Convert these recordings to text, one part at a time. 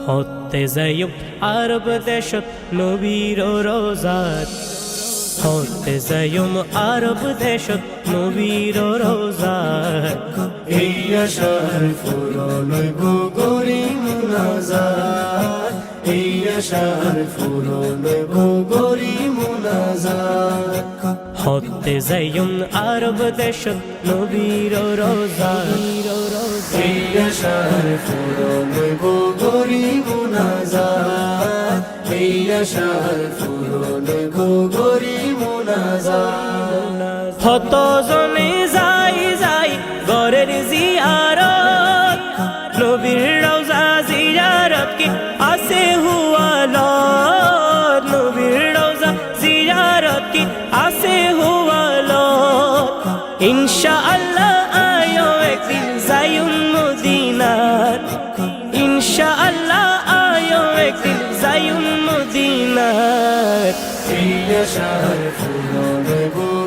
হতে যাইম আরব দেশত নবীর রোজাত হতে যাইম আরব দেশত নবীর রোজাত এই আশার ফুরন গরি মুনাজাত এই আশার ফুরন গরি মুনাজাত হতে যাইম আরব দেশত নবীর রোজাত এই আশার ফুরন গরি মুনাজাত এই আশার ফুরন গরি মুনাজাত হত জনে যাই যাই গরের জিয়ারত নবীর রওজা জিয়ারত কি আসে হুয়ালত নবীর রওজা জিয়ারত কি আসে হুয়ালত ইনশাআল্লাহ আয়ো একদিন যাইম মদিনাত ইনশাআল্লাহ আয়ো একদিন যাইম মদিনাত এই আশার ফুরন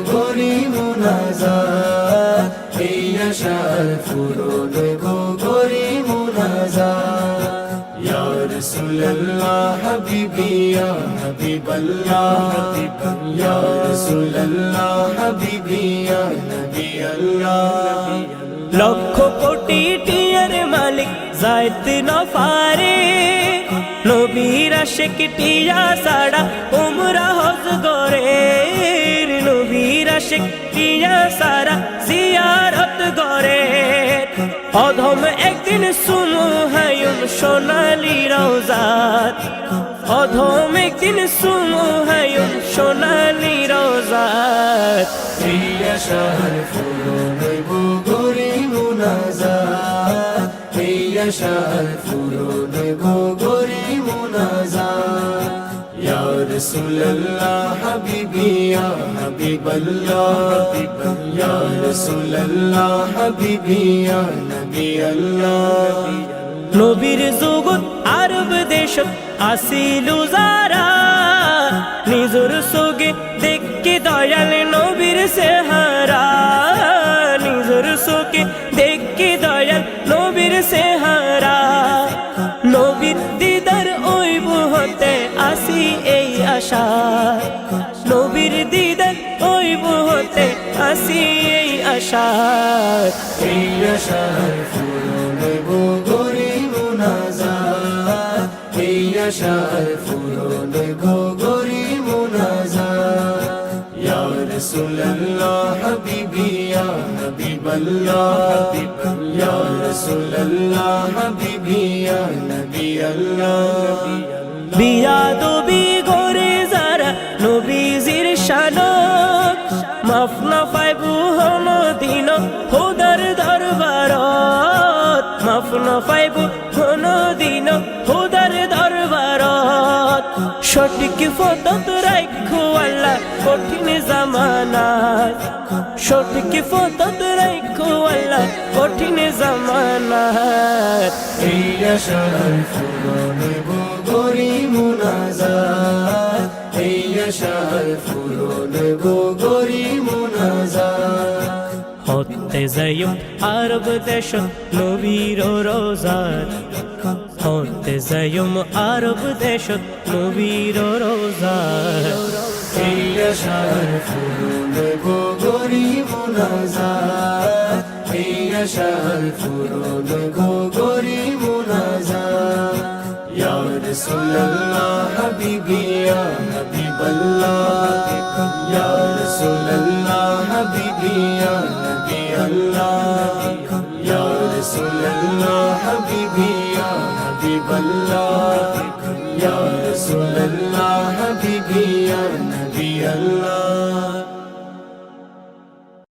গরি মুনাজাত এই আশার ফুরন গরি মুনাজাত ইয়া রাসূলুল্লাহ হাবিবি ইয়া হাবিবাল্লাহ ইয়া রাসূলুল্লাহ হাবিবি ইয়া নবী আল্লাহ লক্ষ কোটি টিয়ার মালিক যাইত না পারে নবীর আশিক টিয়া সাড়া উমরা হজ করে নবীর আশিক টিয়া সারা জিয়ারত করে অধম একদিন সুমু হায়ুম সোনালি রওজাত অধম একদিন সুমু হায়ুম সোনালি রওজাত এই আশার ফুরন গরি মুনাজাত এই আশার ফুরন গরি মুনাজাত ইয়া রাসূলুল্লাহ হাবিবি ইয়া হাবিবাল্লাহ ইয়া রাসূলুল্লাহ হাবিবি ইয়া নবী আল্লাহ নবীর জগৎ আরব দেশ আসিল যারা নিজর সোগে দেখে দয়াল নবীর চেহারা নিজর সোগে দেখে দয়াল নবীর চেহারা নবীর দিদার ওইব হতে আসি এই আশা নবীর দিদার ওইব হতে আসি এই আশা এই আশার ফুরন গরি মুনাজাত এই আশার ফুরন গরি মুনাজাত ইয়া রাসূলুল্লাহ হাবিবি ইয়া হাবিবাল্লাহ ইয়া রাসূলুল্লাহ হাবিবি ইয়া নবী আল্লাহ বিয়াদবি করে যারা নবীজির শানত মাফ না পাইবু হনদিন খোদার দরবারত মাফ না পাইবু হনদিন খোদার দরবারত সঠিক পথত রাখো আল্লাহ কঠিন জামানাত সঠিক পথত রাখো আল্লাহ কঠিন জামানাত এই আশার ফুরন গরি মুনাজাত এই আশার ফুরন গরি মুনাজাত হতে যাইম আরব দেশত নবীর রোজাত হতে যাইম আরব দেশত নবীর রোজাত এই আশার ফুরন গরি মুনাজাত এই আশার ফুরন গরি মুনাজাত ইয়া রাসূলুল্লাহ হাবিবি ইয়া হাবিবাল্লাহ ইয়া রাসূলুল্লাহ হাবিবি ইয়া নবী আল্লাহ ইয়া রাসূলুল্লাহ হাবিবি ইয়া হাবিবাল্লাহ ইয়া রাসূলুল্লাহ হাবিবি ইয়া নবী আল্লাহ